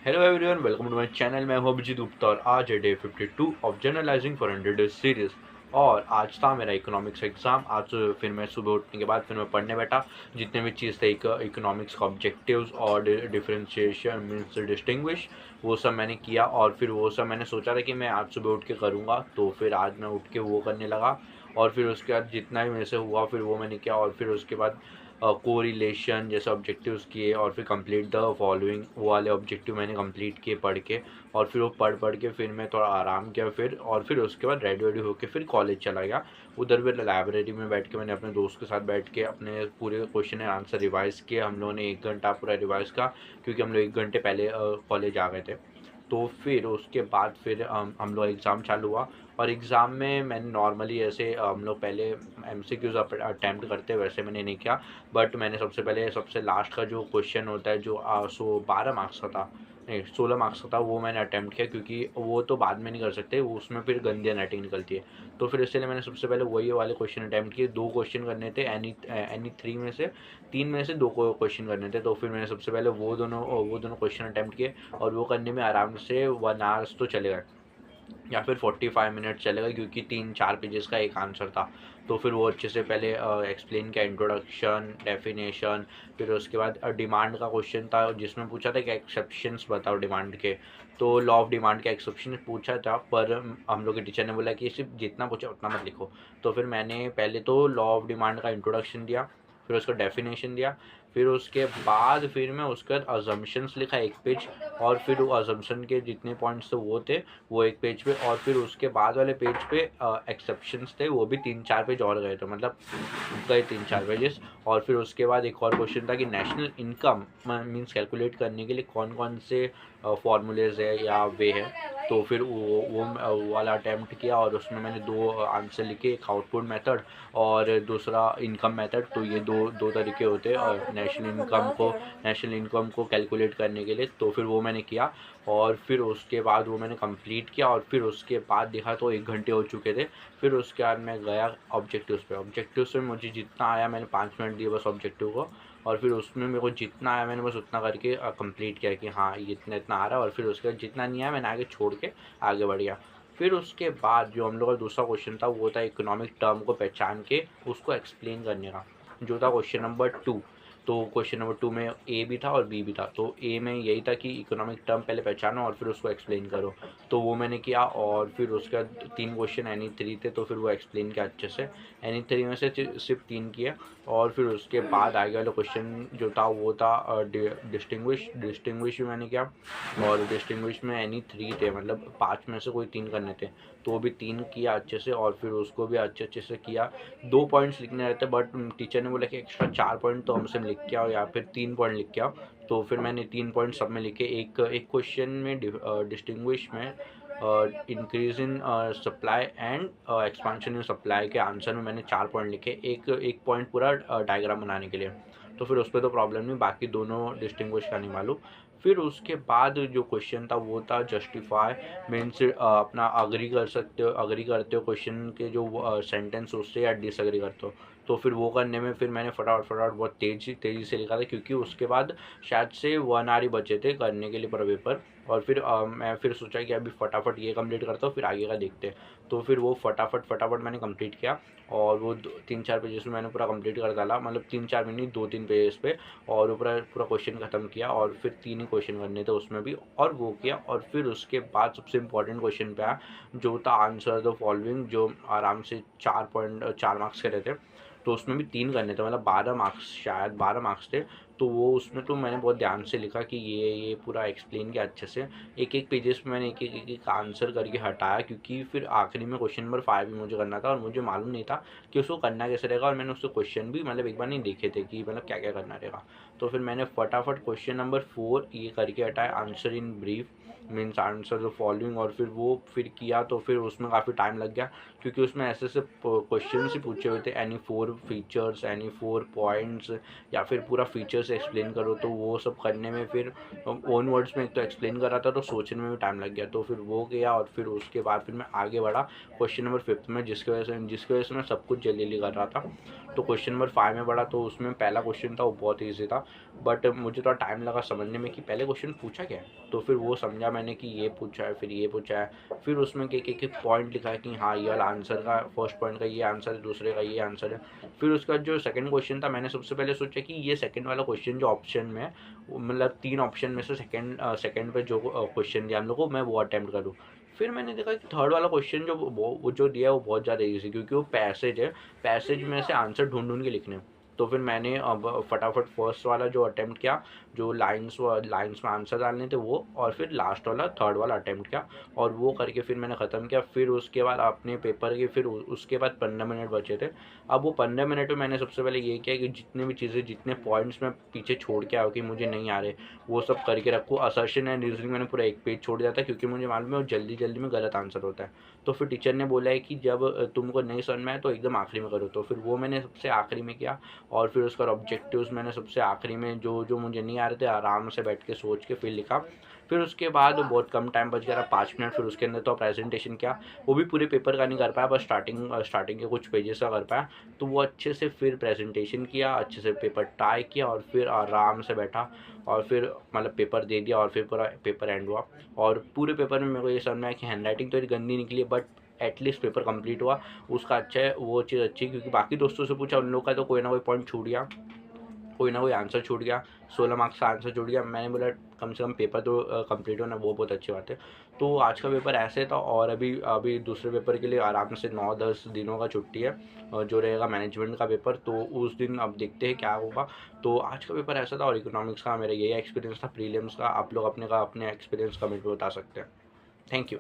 Hello everyone, welcome to my channel. मैं हूं अभिजीत गुप्ता और आज है day 52 of journalising for 100 days series. और आज था मेरा इकोनॉमिक्स एग्जाम। आज फिर मैं सुबह उठने के बाद फिर मैं पढ़ने बैठा। जितने भी चीज़ थे इकोनॉमिक्स का ऑब्जेक्टिव्स और डिफरेंशिएशन मीन्स डिस्टिंग्विश, वो सब मैंने किया। और फिर वो सब मैंने सोचा था कि मैं आज सुबह उठ के करूँगा, तो फिर आज मैं उठ के वो करने लगा। और फिर उसके बाद जितना भी मेरे से हुआ फिर वो मैंने किया। और फिर उसके बाद कोरिलेशन जैसे ऑब्जेक्टिव्स किए और फिर कंप्लीट द फॉलोइंग, वो वाले ऑब्जेक्टिव मैंने कंप्लीट किए पढ़ के। और फिर वो पढ़ के फिर मैं थोड़ा आराम किया फिर। और फिर उसके बाद रेडी होके फिर कॉलेज चला गया। उधर फिर लाइब्रेरी में बैठ के मैंने अपने दोस्त के साथ बैठ के अपने पूरे क्वेश्चन एंड आंसर रिवाइज़ किए। हम लोगों ने 1 घंटा पूरा रिवाइज़ का, क्योंकि हम लोग 1 घंटे पहले कॉलेज आ गए थे। तो फिर उसके बाद फिर हम लोग एग्ज़ाम चालू हुआ। और एग्ज़ाम में मैंने नॉर्मली ऐसे हम लोग पहले एमसीक्यूज़ अटैम्प्ट करते हैं, वैसे मैंने नहीं किया। बट मैंने सबसे पहले सबसे लास्ट का जो क्वेश्चन होता है जो 12 मार्क्स का था, नहीं 16 मार्क्स का था, वो मैंने अटैम्प्ट किया। क्योंकि वो तो बाद में नहीं कर सकते, उसमें फिर गंदी हैंडराइटिंग निकलती है। तो फिर इसलिए मैंने सबसे पहले वही वाले क्वेश्चन अटैम्प्ट किए। 2 क्वेश्चन करने थे, एनी 3 में से 3 में से 2 क्वेश्चन करने थे। तो फिर मैंने सबसे पहले वो दोनों क्वेश्चन अटैम्प्ट किए। और वो करने में आराम से 1 आवर्स तो चले गए, या फिर 45 मिनट चलेगा, क्योंकि 3-4 पेजेस का एक आंसर था। तो फिर वो अच्छे से पहले एक्सप्लेन किया, इंट्रोडक्शन, डेफिनेशन। फिर उसके बाद डिमांड का क्वेश्चन था, जिसमें पूछा था कि एक्सेप्शंस बताओ डिमांड के। तो लॉ ऑफ डिमांड के एक्सेप्शन पूछा था, पर हम लोग के टीचर ने बोला कि सिर्फ जितना पूछा उतना मत लिखो। तो फिर मैंने पहले तो लॉ ऑफ डिमांड का इंट्रोडक्शन दिया, फिर उसका डेफिनेशन दिया। फिर उसके बाद फिर मैं उसके बाद अजम्पशंस लिखा 1 पेज। और फिर वो अजम्पशन के जितने पॉइंट्स थे वो 1 पेज पे। और फिर उसके बाद वाले पेज पे एक्सेप्शंस थे, वो भी 3-4 पेज और गए थे, मतलब गए 3-4 पेजेस। और फिर उसके बाद एक और क्वेश्चन था कि नेशनल इनकम मीन्स कैलकुलेट करने के लिए कौन कौन से फॉर्मूलेज है या वे है। तो फिर वो वाला अटैम्प्ट किया। और उसमें मैंने 2 आंसर लिखे, एक आउटपुट मेथड और दूसरा इनकम मेथड। तो ये दो तरीके होते हैं और नेशनल इनकम को कैलकुलेट करने के लिए। तो फिर वो मैंने किया। और फिर उसके बाद वो मैंने कंप्लीट किया। और फिर उसके बाद देखा तो 1 घंटे हो चुके थे। फिर उसके बाद मैं गया ऑब्जेक्टिव्स पे मुझे जितना आया मैंने 5 मिनट दिए बस ऑब्जेक्टिव को। और फिर उसमें मेरे को जितना आया मैंने बस उतना करके कंप्लीट किया कि हाँ ये इतना इतना आ रहा है। और फिर उसके बाद जितना नहीं आया मैंने आगे छोड़ के आगे बढ़ गया। फिर उसके बाद जो हम लोग का दूसरा क्वेश्चन था वो था इकोनॉमिक टर्म को पहचान के उसको एक्सप्लेन करने का, जो था क्वेश्चन नंबर 2। तो क्वेश्चन नंबर 2 में ए भी था और बी भी था। तो ए में यही था कि इकोनॉमिक टर्म पहले पहचानो और फिर उसको एक्सप्लेन करो। तो वो मैंने किया। और फिर उसके बाद 3 क्वेश्चन एनी 3 थे, तो फिर वो एक्सप्लेन किया अच्छे से। एनी 3 में से सिर्फ 3 किए। और फिर उसके बाद आगे वाला क्वेश्चन जो था वो था डिस्टिंग्विश भी मैंने किया। और डिस्टिंग्विश में एनी 3 थे, मतलब 5 में से कोई 3 करने थे। तो वो भी 3 किया अच्छे से। और फिर उसको भी अच्छे से किया। 2 पॉइंट्स लिखने रहते, बट टीचर ने बोला कि एक्स्ट्रा 4 पॉइंट तो हमसे लिख के आओ, या फिर 3 पॉइंट लिख के आओ। तो फिर मैंने 3 पॉइंट सब में लिखे। एक क्वेश्चन में डिस्टिंग्विश में increase in supply and expansion in supply के आंसर में मैंने 4 पॉइंट लिखे, एक पॉइंट पूरा डायग्राम बनाने के लिए। तो फिर उस पर तो प्रॉब्लम नहीं, बाकी दोनों डिस्टिंग्विश का नहीं मालूम। फिर उसके बाद जो क्वेश्चन था वो था जस्टिफाई मीन्स अपना अग्री करते हो क्वेश्चन के जो सेंटेंस उससे, या डिसअग्री करते हो। तो फिर वो करने में फिर मैंने फटाफट बहुत तेज़ी से लिखा था, क्योंकि उसके बाद शायद से 1 आवर ही बचे थे करने के लिए पूरा पेपर। और फिर मैं फिर सोचा कि अभी फटाफट ये कंप्लीट करता हूँ, फिर आगे का देखते हैं। तो फिर वो फटाफट मैंने कंप्लीट किया। और वो 3-4 पेजेस में मैंने पूरा कंप्लीट कर डाला, मतलब 3-4 में नहीं 2-3 पेजेस पे। और पूरा क्वेश्चन ख़त्म किया। और फिर 3 ही क्वेश्चन करने थे उसमें भी, और वो किया। और फिर उसके बाद सबसे इम्पोर्टेंट क्वेश्चन पे आया, जो था आंसर द फॉलोइंग, जो आराम से 4 मार्क्स के रहते। तो उसमें भी 3 करने थे, मतलब 12 मार्क्स, शायद 12 मार्क्स थे। तो वो उसमें तो मैंने बहुत ध्यान से लिखा कि ये पूरा एक्सप्लेन किया अच्छे से। एक पेजेस पे मैंने एक आंसर करके हटाया, क्योंकि फिर आखिरी में क्वेश्चन नंबर 5 भी मुझे करना था और मुझे मालूम नहीं था कि उसको करना कैसे रहेगा। और मैंने उसके क्वेश्चन भी मतलब एक बार नहीं देखे थे कि मतलब क्या क्या करना रहेगा। तो फिर मैंने फटाफट क्वेश्चन नंबर 4 ये करके हटाया, answer in brief means answer the following. और फिर वो फिर किया। तो फिर उसमें काफ़ी टाइम लग गया, क्योंकि उसमें ऐसे क्वेश्चन ही पूछे हुए थे, एनी 4 फीचर्स, एनी 4 पॉइंट्स, या फिर पूरा फीचर्स एक्सप्लेन करो। तो वो सब करने में फिर ओन वर्ड्स में एक तो एक्सप्लेन कर रहा था, तो सोचने में भी टाइम लग गया। तो फिर वो किया। और फिर उसके बाद फिर मैं आगे बढ़ा क्वेश्चन नंबर 5 में, जिसकी वजह से मैं सब कुछ जल्दी कर रहा था। तो क्वेश्चन नंबर 5 में पढ़ा, तो उसमें पहला क्वेश्चन था वो बहुत ईजी था, बट मुझे थोड़ा टाइम लगा समझने में कि पहले क्वेश्चन पूछा क्या है। तो फिर वो समझा मैंने कि ये पूछा है, फिर ये पूछा है, फिर उसमें एक पॉइंट लिखा है कि हाँ ये वाला आंसर का, फर्स्ट पॉइंट का ये आंसर है, दूसरे का ये आंसर है। फिर उसका जो सेकंड क्वेश्चन था, मैंने सबसे पहले सोचा कि ये सेकंड वाला क्वेश्चन जो ऑप्शन में है, मतलब 3 ऑप्शन में से सेकंड पे जो क्वेश्चन दिया हम लोग को, मैं वो अटेम्प्ट करूँ। फिर मैंने देखा कि थर्ड वाला क्वेश्चन जो वो जो दिया है वो बहुत ज़्यादा ईजी, क्योंकि वो पैसेज है, पैसेज में से आंसर ढूंढ ढूंढ के लिखने हैं। तो फिर मैंने अब फटाफट फर्स्ट वाला जो अटेम्प्ट किया, जो लाइंस में आंसर डालने थे वो, और फिर लास्ट वाला थर्ड वाला अटेम्प्ट किया, और वो करके फिर मैंने ख़त्म किया। फिर उसके बाद अपने पेपर के फिर उसके बाद 15 मिनट बचे थे। अब वो 15 मिनट में मैंने सबसे पहले ये किया कि जितने भी चीज़ें, जितने पॉइंट्स मैं पीछे छोड़ के आया कि मुझे नहीं आ रहे, वो सब करके रखूँ। असर्शन एंड रीजनिंग मैंने पूरा एक पेज छोड़ दिया था, क्योंकि मुझे मालूम है वो जल्दी जल्दी में गलत आंसर होता है। तो फिर टीचर ने बोला है कि जब तुमको नहीं समझ में आए तो एकदम आखिरी में करो, तो फिर वो मैंने सबसे आखिरी में किया। और फिर उसका ऑब्जेक्टिव्स मैंने सबसे आखिरी में, जो जो मुझे नहीं आ रहे थे, आराम से बैठ के सोच के फिर लिखा। फिर उसके बाद बहुत कम टाइम बच गया था, 5 मिनट। फिर उसके अंदर तो प्रेजेंटेशन किया, वो भी पूरे पेपर का नहीं कर पाया, बस स्टार्टिंग के कुछ पेजेस का कर पाया। तो वो अच्छे से फिर प्रेजेंटेशन किया, अच्छे से पेपर टाई किया, और फिर आराम से बैठा, और फिर मतलब पेपर दे दिया, और फिर पूरा पेपर एंड हुआ। और पूरे पेपर में मेरे को ये समझ में आया कि हैंड राइटिंग तो एक गंदी निकली है, बट एटलीस्ट पेपर कंप्लीट हुआ, उसका अच्छा है, वो चीज़ अच्छी है। क्योंकि बाकी दोस्तों से पूछा, उन लोगों का तो कोई ना कोई पॉइंट छूट गया, कोई ना कोई आंसर छूट गया, 16 मार्क्स का आंसर छूट गया। मैंने बोला कम से कम पेपर तो कंप्लीट होना, वो बहुत अच्छी बात है। तो आज का पेपर ऐसे था, और अभी अभी दूसरे पेपर के लिए आराम से 9-10 दिनों का छुट्टी है, जो रहेगा मैनेजमेंट का पेपर, तो उस दिन अब देखते हैं क्या होगा। तो आज का पेपर ऐसा था, और इकोनॉमिक्स का मेरा यही एक्सपीरियंस था प्रीलिम्स का। आप लोग अपने एक्सपीरियंस कमेंट में बता सकते हैं। Thank you.